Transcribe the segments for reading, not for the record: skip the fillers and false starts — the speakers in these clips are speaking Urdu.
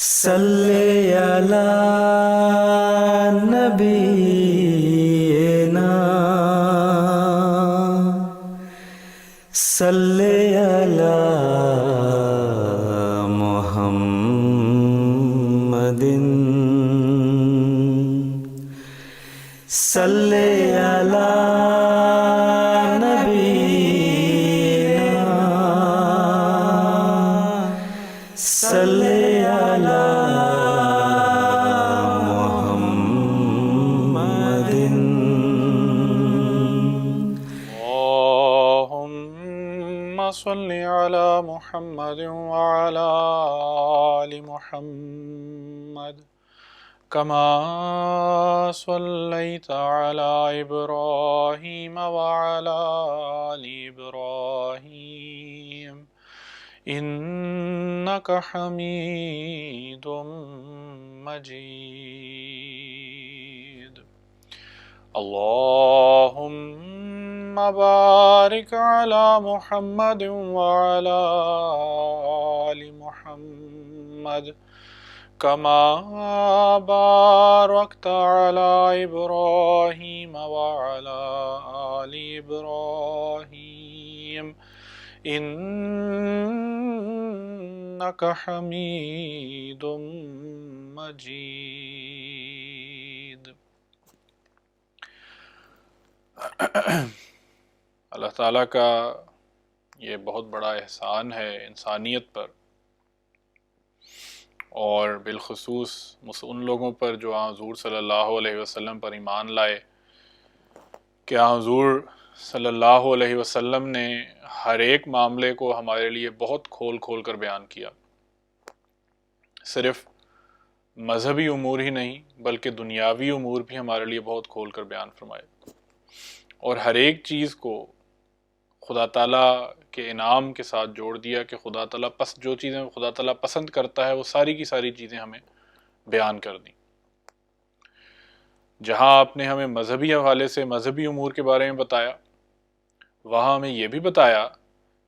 صلی علی نبینا صلی علی محمد صلی علی نبینا صلی علی محمد اللهم صل على محمد وعلى آل محمد كما صليت على إبراهيم وعلى آل إبراهيم إنك حميد مجيد. اللهم بارك على محمد وعلى آل محمد كما باركت على إبراهيم وعلى آل إبراهيم إنك حميد مجيد. اللہ تعالیٰ کا یہ بہت بڑا احسان ہے انسانیت پر، اور بالخصوص ان لوگوں پر جو حضور صلی اللہ علیہ وسلم پر ایمان لائے، کہ حضور صلی اللہ علیہ وسلم نے ہر ایک معاملے کو ہمارے لیے بہت کھول کھول کر بیان کیا. صرف مذہبی امور ہی نہیں بلکہ دنیاوی امور بھی ہمارے لیے بہت کھول کر بیان فرمائے، اور ہر ایک چیز کو خدا تعالیٰ کے انعام کے ساتھ جوڑ دیا کہ خدا تعالیٰ جو چیزیں خدا تعالیٰ پسند کرتا ہے وہ ساری کی ساری چیزیں ہمیں بیان کر دیں. جہاں آپ نے ہمیں مذہبی حوالے سے مذہبی امور کے بارے میں بتایا، وہاں ہمیں یہ بھی بتایا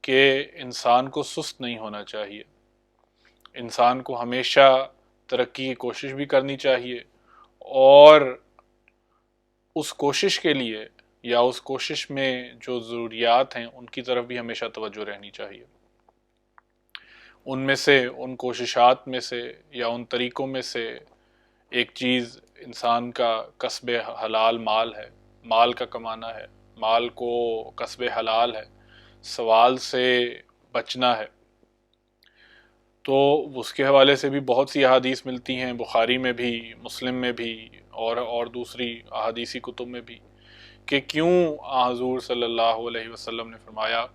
کہ انسان کو سست نہیں ہونا چاہیے، انسان کو ہمیشہ ترقی کی کوشش بھی کرنی چاہیے، اور اس کوشش کے لیے یا اس کوشش میں جو ضروریات ہیں ان کی طرف بھی ہمیشہ توجہ رہنی چاہیے. ان میں سے ان کوششات میں سے یا ان طریقوں میں سے ایک چیز انسان کا کسب حلال مال ہے، مال کا کمانا ہے، مال کو کسب حلال ہے، سوال سے بچنا ہے. تو اس کے حوالے سے بھی بہت سی احادیث ملتی ہیں، بخاری میں بھی، مسلم میں بھی، اور دوسری احادیثی کتب میں بھی، کہ کیوں حضور صلی اللہ علیہ وسلم نے فرمایا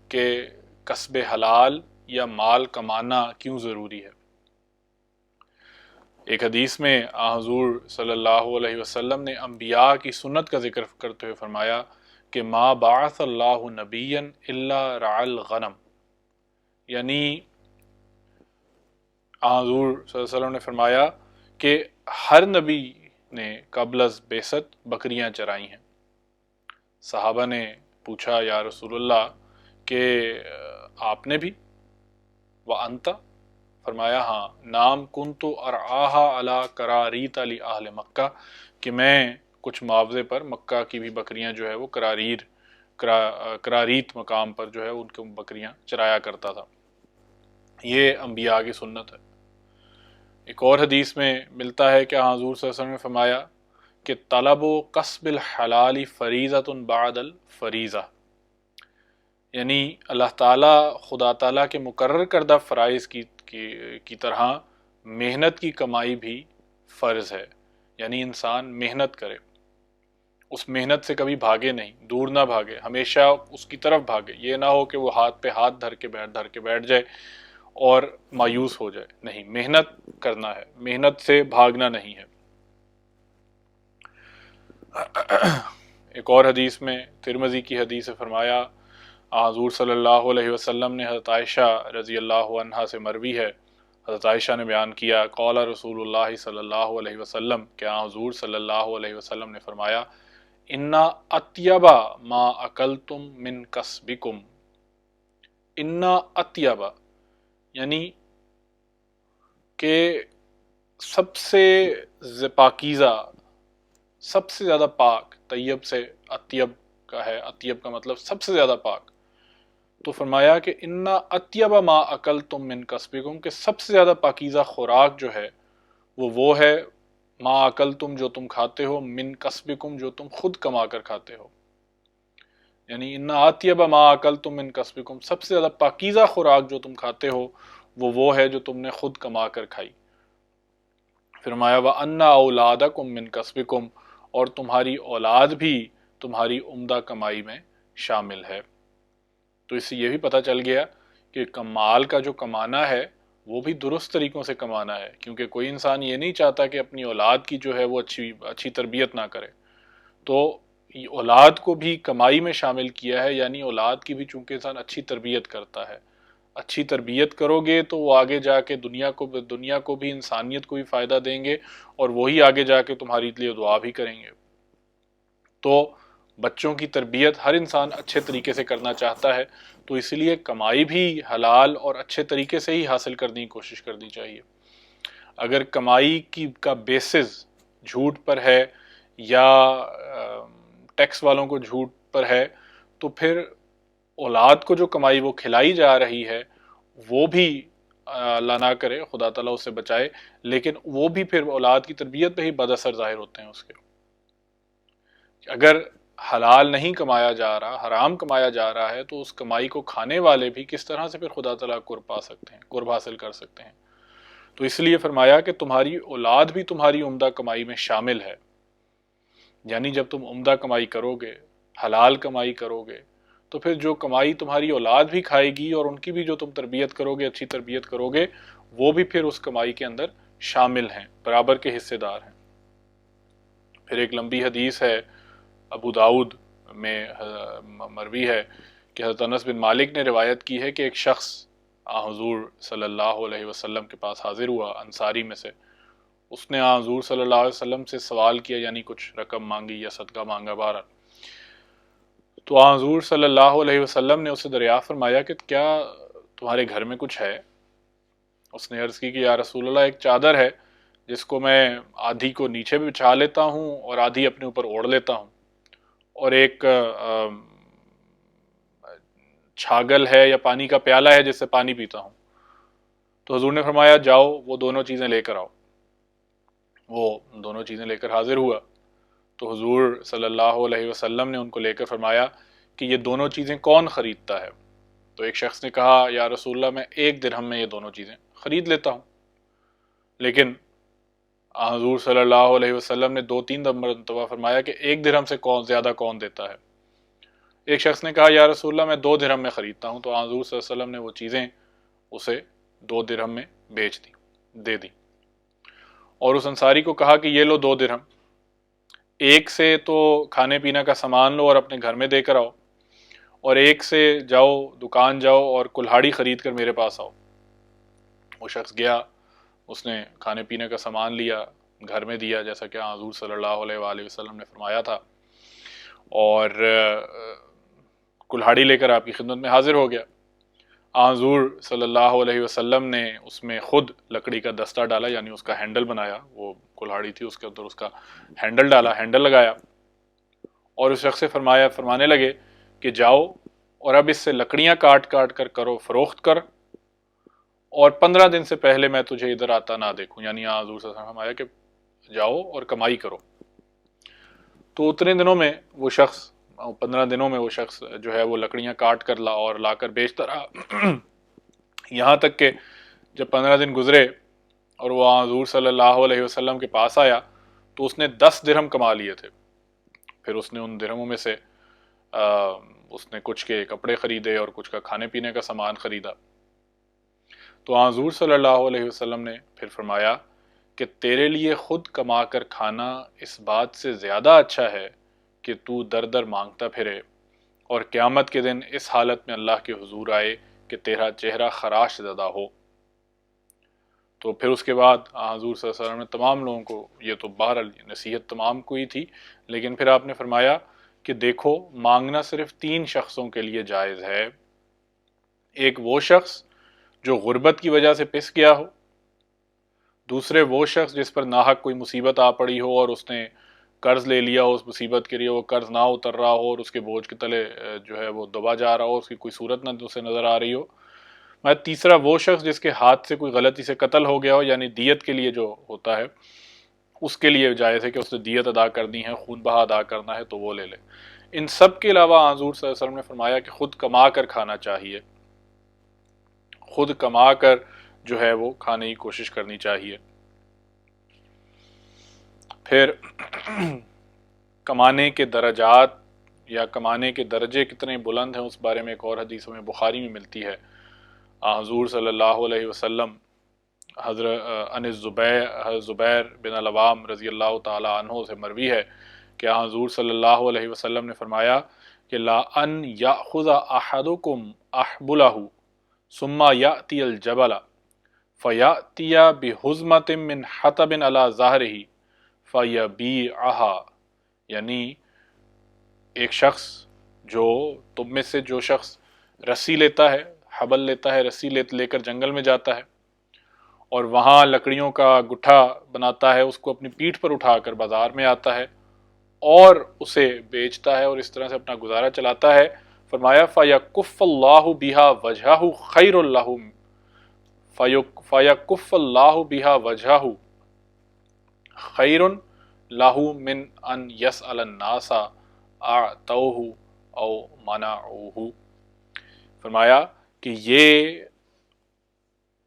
کہ کسب حلال یا مال کمانا کیوں ضروری ہے. ایک حدیث میں حضور صلی اللہ علیہ وسلم نے انبیاء کی سنت کا ذکر کرتے ہوئے فرمایا کہ ما بعث اللہ نبیا الا رعى الغنم، یعنی حضور صلی اللہ علیہ وسلم نے فرمایا کہ ہر نبی نے قبل از بعثت بکریاں چرائی ہیں. صحابہ نے پوچھا یا رسول اللہ کہ آپ نے بھی؟ وَأَنْتَ؟ فرمایا ہاں. نام کنت ارعاہا علی قراریت علی اہل مکہ، کہ میں کچھ معاوضے پر مکہ کی بھی بکریاں جو ہے وہ قراریت مقام پر جو ہے ان کو بکریاں چرایا کرتا تھا. یہ انبیاء کی سنت ہے. ایک اور حدیث میں ملتا ہے کہ حضور صلی اللہ علیہ وسلم نے فرمایا کہ طلب و قصب الحلال فریضۃ بعد الفریضہ، یعنی اللہ تعالیٰ خدا تعالیٰ کے مقرر کردہ فرائض کی طرح محنت کی کمائی بھی فرض ہے. یعنی انسان محنت کرے، اس محنت سے کبھی بھاگے نہیں، دور نہ بھاگے، ہمیشہ اس کی طرف بھاگے. یہ نہ ہو کہ وہ ہاتھ پہ ہاتھ دھر کے بیٹھ جائے اور مایوس ہو جائے. نہیں، محنت کرنا ہے، محنت سے بھاگنا نہیں ہے. ایک اور حدیث میں ترمذی کی حدیث سے فرمایا، حضور صلی اللہ علیہ وسلم نے حضرت عائشہ رضی اللہ عنہا سے مروی ہے، حضرت عائشہ نے بیان کیا قال رسول اللہ صلی اللہ علیہ وسلم، کیا حضور صلی اللہ علیہ وسلم نے فرمایا انا اطیبا ما اکلتم من کسبکم. انا اطیبا یعنی کہ سب سے پاکیزہ، سب سے زیادہ پاک، طیب سے اطیب کا ہے، اطیب کا مطلب سب سے زیادہ پاک، تو فرمایا کہ انا اطیب ما اکلتم من کسبکم، کہ سب سے زیادہ پاکیزہ خوراک جو ہے وہ ہے ما اکلتم، جو تم کھاتے ہو، من کسبکم، جو تم خود کما کر کھاتے ہو، یعنی انا اطیب ما اکلتم من کسبکم، سب سے زیادہ پاکیزہ خوراک جو تم کھاتے ہو وہ ہے جو تم نے خود کما کر کھائی۔ فرمایا وَأَنَّ أَوْلَادَكُمْ مِنْ كَسْبِكُمْ، اور تمہاری اولاد بھی تمہاری عمدہ کمائی میں شامل ہے۔ تو اس سے یہ بھی پتہ چل گیا کہ کمال کا جو کمانا ہے وہ بھی درست طریقوں سے کمانا ہے، کیونکہ کوئی انسان یہ نہیں چاہتا کہ اپنی اولاد کی جو ہے وہ اچھی تربیت نہ کرے، تو اولاد کو بھی کمائی میں شامل کیا ہے، یعنی اولاد کی بھی چونکہ انسان اچھی تربیت کرتا ہے، اچھی تربیت کرو گے تو وہ آگے جا کے دنیا کو بھی، انسانیت کو بھی فائدہ دیں گے، اور وہی آگے جا کے تمہاری لیے دعا بھی کریں گے۔ تو بچوں کی تربیت ہر انسان اچھے طریقے سے کرنا چاہتا ہے، تو اس لیے کمائی بھی حلال اور اچھے طریقے سے ہی حاصل کرنے کی کوشش کرنی چاہیے۔ اگر کمائی کا بیسز جھوٹ پر ہے یا ٹیکس والوں کو جھوٹ پر ہے، تو پھر اولاد کو جو کمائی وہ کھلائی جا رہی ہے وہ بھی اللہ نہ کرے، خدا تعالیٰ اس سے بچائے، لیکن وہ بھی پھر اولاد کی تربیت پہ ہی بد اثر ظاہر ہوتے ہیں اس کے۔ اگر حلال نہیں کمایا جا رہا، حرام کمایا جا رہا ہے، تو اس کمائی کو کھانے والے بھی کس طرح سے پھر خدا تعالیٰ قرب حاصل کر سکتے ہیں۔ تو اس لیے فرمایا کہ تمہاری اولاد بھی تمہاری عمدہ کمائی میں شامل ہے، یعنی جب تم عمدہ کمائی کرو گے، حلال کمائی کرو گے، تو پھر جو کمائی تمہاری اولاد بھی کھائے گی اور ان کی بھی جو تم تربیت کرو گے، اچھی تربیت کرو گے، وہ بھی پھر اس کمائی کے اندر شامل ہیں، برابر کے حصے دار ہیں۔ پھر ایک لمبی حدیث ہے، ابو داؤد میں مروی ہے کہ حضرت انس بن مالک نے روایت کی ہے کہ ایک شخص حضور صلی اللہ علیہ وسلم کے پاس حاضر ہوا، انصاری میں سے۔ اس نے حضور صلی اللہ علیہ وسلم سے سوال کیا، یعنی کچھ رقم مانگی یا صدقہ مانگا، بہرحال۔ تو حضور صلی اللہ علیہ وسلم نے اسے دریافت فرمایا کہ کیا تمہارے گھر میں کچھ ہے؟ اس نے عرض کی کہ یا رسول اللہ، ایک چادر ہے جس کو میں آدھی کو نیچے بھی بچھا لیتا ہوں اور آدھی اپنے اوپر اوڑھ لیتا ہوں، اور ایک چھاگل ہے یا پانی کا پیالہ ہے جس سے پانی پیتا ہوں۔ تو حضور نے فرمایا جاؤ وہ دونوں چیزیں لے کر آؤ۔ وہ دونوں چیزیں لے کر حاضر ہوا، تو حضور صلی اللہ علیہ وسلم نے ان کو لے کر فرمایا کہ یہ دونوں چیزیں کون خریدتا ہے؟ تو ایک شخص نے کہا یا رسول اللہ، میں 1 درہم میں یہ دونوں چیزیں خرید لیتا ہوں۔ لیکن حضور صلی اللہ علیہ وسلم نے 2-3 مرتبہ فرمایا کہ 1 درہم سے زیادہ کون دیتا ہے؟ ایک شخص نے کہا یا رسول اللہ، میں 2 درہم میں خریدتا ہوں۔ تو حضور صلی اللہ علیہ وسلم نے وہ چیزیں اسے 2 درہم میں دے دی، اور اس انصاری کو کہا کہ یہ لو 2 درہم، ایک سے تو کھانے پینے کا سامان لو اور اپنے گھر میں دے کر آؤ، اور ایک سے جاؤ دکان جاؤ اور کلہاڑی خرید کر میرے پاس آؤ۔ وہ شخص گیا، اس نے کھانے پینے کا سامان لیا، گھر میں دیا جیسا کہ حضور صلی اللہ علیہ وآلہ وسلم نے فرمایا تھا، اور کلہاڑی لے کر آپ کی خدمت میں حاضر ہو گیا۔ حضور صلی اللہ علیہ وسلم نے اس میں خود لکڑی کا دستہ ڈالا، یعنی اس کا ہینڈل بنایا، وہ کلہاڑی تھی اس کے اندر اس کا ہینڈل ڈالا، ہینڈل لگایا، اور اس شخص سے فرمانے لگے کہ جاؤ اور اب اس سے لکڑیاں کاٹ کر کرو فروخت کر، اور 15 دن سے پہلے میں تجھے ادھر آتا نہ دیکھوں، یعنی حضور صلی اللہ علیہ وسلم فرمایا کہ جاؤ اور کمائی کرو۔ تو اتنے دنوں میں وہ شخص 15 دنوں میں وہ شخص جو ہے وہ لکڑیاں کاٹ کر لا کر بیچتا رہا، یہاں تک کہ جب 15 دن گزرے اور وہ حضور صلی اللہ علیہ وسلم کے پاس آیا تو اس نے 10 درہم کما لیے تھے۔ پھر اس نے ان درہموں میں سے اس نے کچھ کے کپڑے خریدے اور کچھ کا کھانے پینے کا سامان خریدا۔ تو حضور صلی اللہ علیہ وسلم نے پھر فرمایا کہ تیرے لیے خود کما کر کھانا اس بات سے زیادہ اچھا ہے کہ تو در در مانگتا پھرے اور قیامت کے دن اس حالت میں اللہ کے حضور آئے کہ تیرا چہرہ خراش زدہ ہو۔ تو پھر اس کے بعد حضور صلی اللہ علیہ وسلم نے تمام لوگوں کو، یہ تو بہرحال نصیحت تمام کو ہی تھی، لیکن پھر آپ نے فرمایا کہ دیکھو مانگنا صرف 3 شخصوں کے لیے جائز ہے۔ ایک وہ شخص جو غربت کی وجہ سے پس گیا ہو، دوسرے وہ شخص جس پر ناحق کوئی مصیبت آ پڑی ہو اور اس نے قرض لے لیا ہو، اس مصیبت کے لیے وہ قرض نہ اتر رہا ہو اور اس کے بوجھ کے تلے جو ہے وہ دبا جا رہا ہو، اس کی کوئی صورت نہ اسے نظر آ رہی ہو۔ میں تیسرا وہ شخص جس کے ہاتھ سے کوئی غلطی سے قتل ہو گیا ہو، یعنی دیت کے لیے جو ہوتا ہے اس کے لیے جائز ہے کہ اس نے دیت ادا کرنی ہے، خون بہا ادا کرنا ہے تو وہ لے لے۔ ان سب کے علاوہ حضور صلی اللہ علیہ وسلم نے فرمایا کہ خود کما کر کھانا چاہیے، خود کما کر جو ہے وہ کھانے کی کوشش کرنی چاہیے۔ پھر کمانے کے درجات یا کمانے کے درجے کتنے بلند ہیں اس بارے میں ایک اور حدیث ہمیں بخاری میں ملتی ہے۔ حضور صلی اللہ علیہ وسلم حضرت زبیر بن العوام رضی اللہ تعالی عنہ سے مروی ہے کہ حضور صلی اللہ علیہ وسلم نے فرمایا کہ لا ان یاخذ احدکم احبلہ ثم یاتی الجبل فیاتی بحزمۃ من حطب علی ظہرہ فیبیعها، یعنی ایک شخص جو تم میں سے جو شخص رسی لیتا ہے، حبل لیتا ہے، رسی لے کر جنگل میں جاتا ہے اور وہاں لکڑیوں کا گٹھا بناتا ہے، اس کو اپنی پیٹھ پر اٹھا کر بازار میں آتا ہے اور اسے بیچتا ہے اور اس طرح سے اپنا گزارا چلاتا ہے، فرمایا فَيَكُفَّ اللَّهُ بِهَا وَجْهَهُ خَيْرٌ لَهُ فَيَكُفَّ اللَّهُ بِهَا وَجْهَهُ خَيْرٌ لَهُ مِنْ أَنْ يَسْأَلَ النَّاسَ أَعْطَوْهُ أَوْ مَنَعُوهُ، فرمایا کہ یہ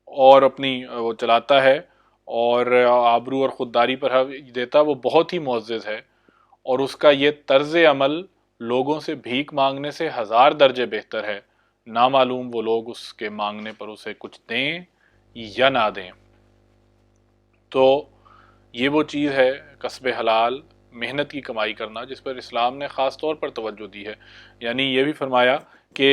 اور اپنی وہ چلاتا ہے اور آبرو اور خودداری پر حق دیتا، وہ بہت ہی معزز ہے اور اس کا یہ طرز عمل لوگوں سے بھیک مانگنے سے 1000 درجے بہتر ہے، نامعلوم وہ لوگ اس کے مانگنے پر اسے کچھ دیں یا نہ دیں۔ تو یہ وہ چیز ہے کسب حلال، محنت کی کمائی کرنا، جس پر اسلام نے خاص طور پر توجہ دی ہے۔ یعنی یہ بھی فرمایا کہ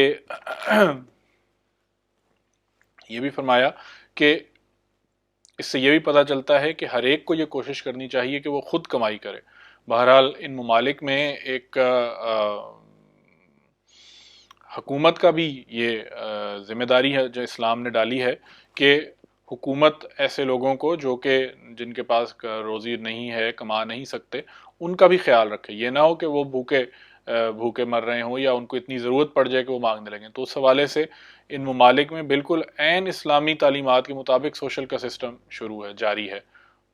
اس سے یہ بھی پتہ چلتا ہے کہ ہر ایک کو یہ کوشش کرنی چاہیے کہ وہ خود کمائی کرے۔ بہرحال ان ممالک میں ایک حکومت کا بھی یہ ذمہ داری ہے جو اسلام نے ڈالی ہے کہ حکومت ایسے لوگوں کو جو کہ جن کے پاس روزی نہیں ہے، کما نہیں سکتے، ان کا بھی خیال رکھے۔ یہ نہ ہو کہ وہ بھوکے مر رہے ہوں یا ان کو اتنی ضرورت پڑ جائے کہ وہ مانگنے لگیں۔ تو اس حوالے سے ان ممالک میں بالکل عین اسلامی تعلیمات کے مطابق سوشل کا سسٹم شروع ہے، جاری ہے،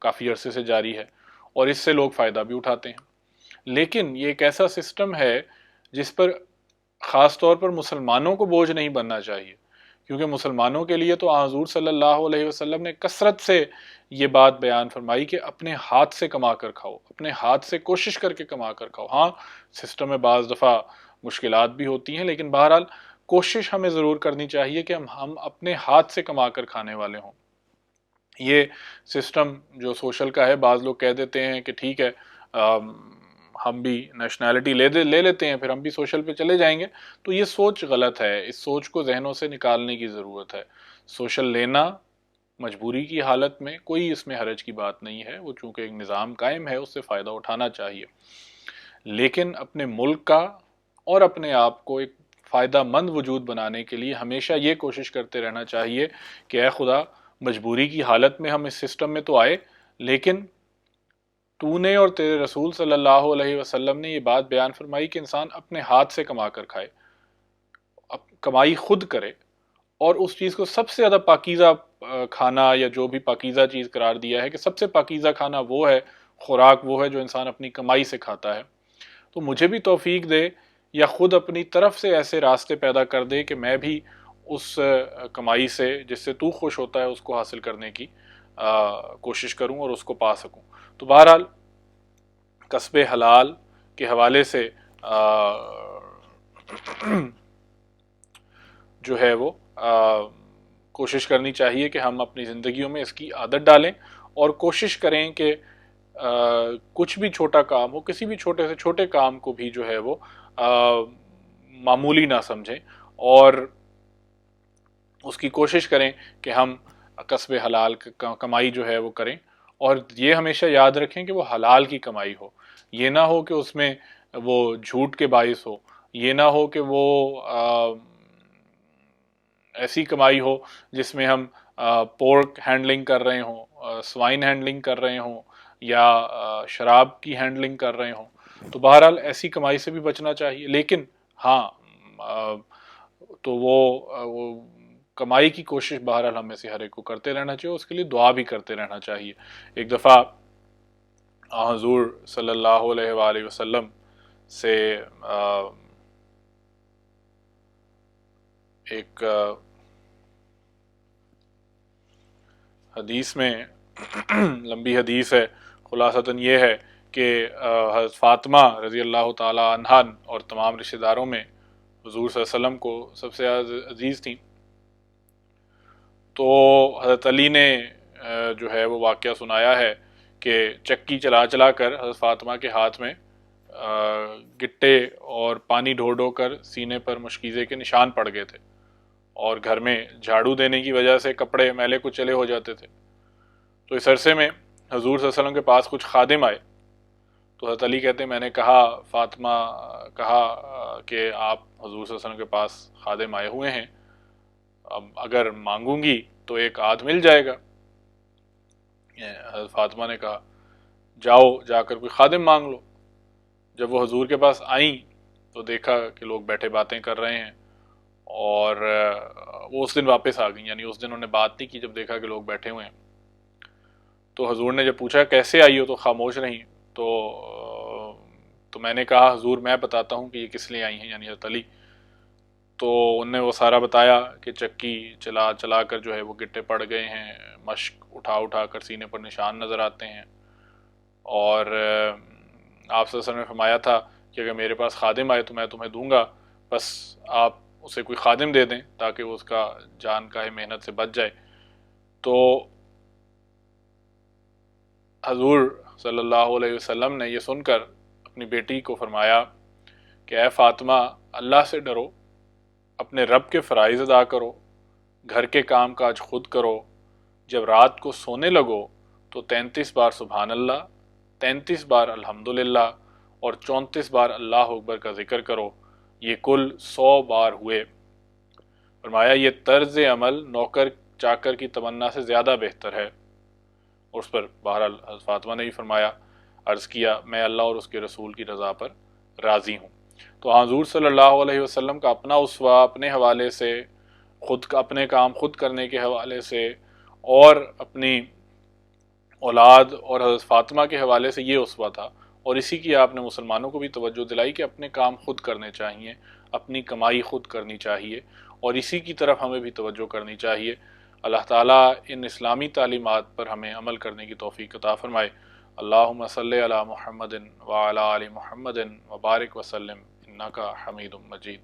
کافی عرصے سے جاری ہے اور اس سے لوگ فائدہ بھی اٹھاتے ہیں۔ لیکن یہ ایک ایسا سسٹم ہے جس پر خاص طور پر مسلمانوں کو بوجھ نہیں بننا چاہیے، کیونکہ مسلمانوں کے لیے تو حضور صلی اللہ علیہ وسلم نے کثرت سے یہ بات بیان فرمائی کہ اپنے ہاتھ سے کما کر کھاؤ، اپنے ہاتھ سے کوشش کر کے کما کر کھاؤ۔ ہاں سسٹم میں بعض دفعہ مشکلات بھی ہوتی ہیں، لیکن بہرحال کوشش ہمیں ضرور کرنی چاہیے کہ ہم اپنے ہاتھ سے کما کر کھانے والے ہوں۔ یہ سسٹم جو سوشل کا ہے، بعض لوگ کہہ دیتے ہیں کہ ٹھیک ہے ہم بھی نیشنلٹی لے لیتے ہیں، پھر ہم بھی سوشل پہ چلے جائیں گے، تو یہ سوچ غلط ہے۔ اس سوچ کو ذہنوں سے نکالنے کی ضرورت ہے۔ سوشل لینا مجبوری کی حالت میں کوئی اس میں حرج کی بات نہیں ہے، وہ چونکہ ایک نظام قائم ہے اس سے فائدہ اٹھانا چاہیے، لیکن اپنے ملک کا اور اپنے آپ کو ایک فائدہ مند وجود بنانے کے لیے ہمیشہ یہ کوشش کرتے رہنا چاہیے کہ اے خدا مجبوری کی حالت میں ہم اس سسٹم میں تو آئے، لیکن تو نے اور تیرے رسول صلی اللہ علیہ وسلم نے یہ بات بیان فرمائی کہ انسان اپنے ہاتھ سے کما کر کھائے، کمائی خود کرے، اور اس چیز کو سب سے زیادہ پاکیزہ کھانا یا جو بھی پاکیزہ چیز قرار دیا ہے کہ سب سے پاکیزہ کھانا وہ ہے، خوراک وہ ہے جو انسان اپنی کمائی سے کھاتا ہے۔ تو مجھے بھی توفیق دے یا خود اپنی طرف سے ایسے راستے پیدا کر دے کہ میں بھی اس کمائی سے جس سے تو خوش ہوتا ہے اس کو حاصل کرنے کی کوشش کروں اور اس کو پا سکوں۔ تو بہرحال کسب حلال کے حوالے سے جو ہے وہ کوشش کرنی چاہیے کہ ہم اپنی زندگیوں میں اس کی عادت ڈالیں اور کوشش کریں کہ کچھ بھی چھوٹا کام ہو، کسی بھی چھوٹے سے چھوٹے کام کو بھی جو ہے وہ معمولی نہ سمجھیں اور اس کی کوشش کریں کہ ہم کسب حلال کمائی جو ہے وہ کریں، اور یہ ہمیشہ یاد رکھیں کہ وہ حلال کی کمائی ہو، یہ نہ ہو کہ اس میں وہ جھوٹ کے باعث ہو، یہ نہ ہو کہ وہ ایسی کمائی ہو جس میں ہم پورک ہینڈلنگ کر رہے ہوں، سوائن ہینڈلنگ کر رہے ہوں یا شراب کی ہینڈلنگ کر رہے ہوں، تو بہرحال ایسی کمائی سے بھی بچنا چاہیے. لیکن ہاں تو وہ کمائی کی کوشش بہرحال ہمیں سے ہر ایک کو کرتے رہنا چاہیے، اس کے لیے دعا بھی کرتے رہنا چاہیے. ایک دفعہ حضور صلی اللہ علیہ وآلہ وسلم سے ایک حدیث میں لمبی حدیث ہے، خلاصتاً یہ ہے کہ حضرت فاطمہ رضی اللہ تعالی عنہا اور تمام رشتہ داروں میں حضور صلی اللہ علیہ وسلم کو سب سے عزیز تھیں. تو حضرت علی نے جو ہے وہ واقعہ سنایا ہے کہ چکی چلا چلا کر حضرت فاطمہ کے ہاتھ میں گٹے اور پانی ڈھو ڈھو کر سینے پر مشکیزے کے نشان پڑ گئے تھے، اور گھر میں جھاڑو دینے کی وجہ سے کپڑے میلے کچلے ہو جاتے تھے. تو اس عرصے میں حضور صلی اللہ علیہ وسلم کے پاس کچھ خادم آئے. تو حضرت علی کہتے ہیں میں نے کہا، فاطمہ کہا کہ آپ حضور صلی اللہ علیہ وسلم کے پاس خادم آئے ہوئے ہیں، اب اگر مانگوں گی تو ایک آدھ مل جائے گا. حضرت فاطمہ نے کہا جاؤ جا کر کوئی خادم مانگ لو. جب وہ حضور کے پاس آئیں تو دیکھا کہ لوگ بیٹھے باتیں کر رہے ہیں، اور وہ اس دن واپس آ گئیں، یعنی اس دن انہوں نے بات نہیں کی. جب دیکھا کہ لوگ بیٹھے ہوئے ہیں تو حضور نے جب پوچھا کیسے آئی ہو تو خاموش رہیں. تو میں نے کہا حضور میں بتاتا ہوں کہ یہ کس لیے آئی ہیں، یعنی حضرت علی. تو انہوں نے وہ سارا بتایا کہ چکی چلا چلا کر جو ہے وہ گٹے پڑ گئے ہیں، مشک اٹھا اٹھا کر سینے پر نشان نظر آتے ہیں، اور آپ صلی اللہ علیہ وسلم نے فرمایا تھا کہ اگر میرے پاس خادم آئے تو میں تمہیں دوں گا، بس آپ اسے کوئی خادم دے دیں تاکہ وہ اس کا جان کا محنت سے بچ جائے. تو حضور صلی اللہ علیہ وسلم نے یہ سن کر اپنی بیٹی کو فرمایا کہ اے فاطمہ، اللہ سے ڈرو، اپنے رب کے فرائض ادا کرو، گھر کے کام کاج خود کرو، جب رات کو سونے لگو تو 33 بار سبحان اللہ، 33 بار الحمدللہ اور 34 بار اللہ اکبر کا ذکر کرو. یہ کل 100 بار ہوئے. فرمایا یہ طرز عمل نوکر چاکر کی تمنا سے زیادہ بہتر ہے. اور اس پر بہرحال حضرت فاطمہ نے بھی فرمایا، عرض کیا میں اللہ اور اس کے رسول کی رضا پر راضی ہوں. تو حضور صلی اللہ علیہ وسلم کا اپنا اسوہ اپنے حوالے سے، خود کا اپنے کام خود کرنے کے حوالے سے، اور اپنی اولاد اور حضرت فاطمہ کے حوالے سے یہ اسوہ تھا. اور اسی کی آپ نے مسلمانوں کو بھی توجہ دلائی کہ اپنے کام خود کرنے چاہیے، اپنی کمائی خود کرنی چاہیے، اور اسی کی طرف ہمیں بھی توجہ کرنی چاہیے. اللہ تعالیٰ ان اسلامی تعلیمات پر ہمیں عمل کرنے کی توفیق عطا فرمائے. اللہم صلی علی محمد وعلی آل محمد وبارک وسلم انک حمید مجید.